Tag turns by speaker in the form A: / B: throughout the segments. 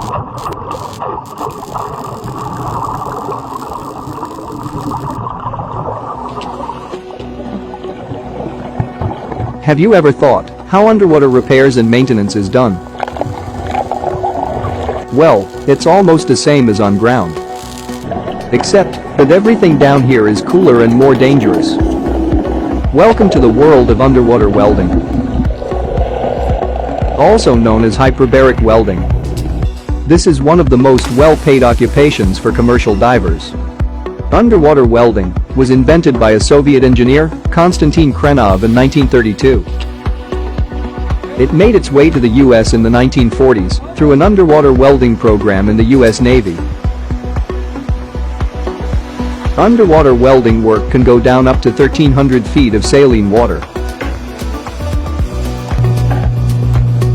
A: Have you ever thought how underwater repairs and maintenance is done? Well, it's almost the same as on ground. Except that everything down here is cooler and more dangerous. Welcome to the world of underwater welding, also known as hyperbaric welding. This is one of the most well-paid occupations for commercial divers. Underwater welding was invented by a Soviet engineer, Konstantin Krenov, in 1932. It made its way to the US in the 1940s through an underwater welding program in the US Navy. Underwater welding work can go down up to 1,300 feet of saline water.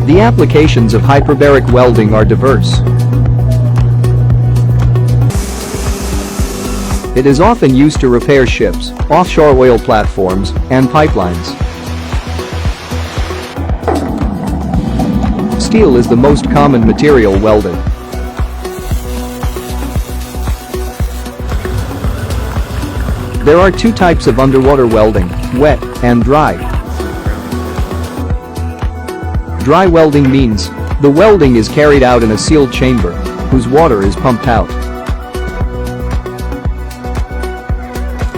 A: The applications of hyperbaric welding are diverse. It is often used to repair ships, offshore oil platforms, and pipelines. Steel is the most common material welded. There are two types of underwater welding, wet and dry. Dry welding means the welding is carried out in a sealed chamber whose water is pumped out.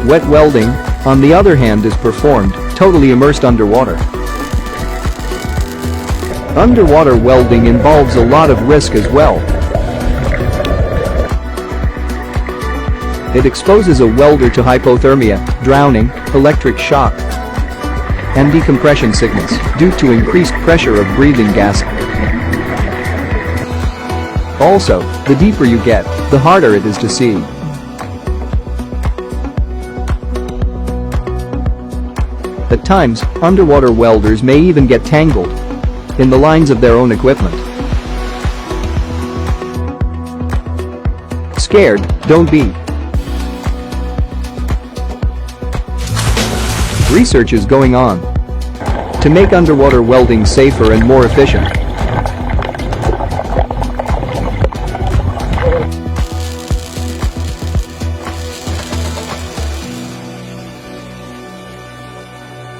A: Wet welding, on the other hand, is performed totally immersed underwater. Underwater welding involves a lot of risk as well. It exposes a welder to hypothermia, drowning, electric shock, and decompression sickness due to increased pressure of breathing gas. Also, the deeper you get, the harder it is to see. At times, underwater welders may even get tangled in the lines of their own equipment. Scared? Don't be. Research is going on to make underwater welding safer and more efficient.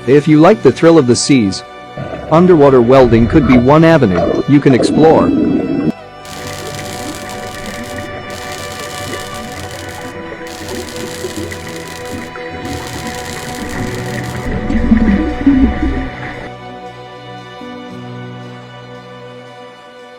A: If you like the thrill of the seas, underwater welding could be one avenue you can explore.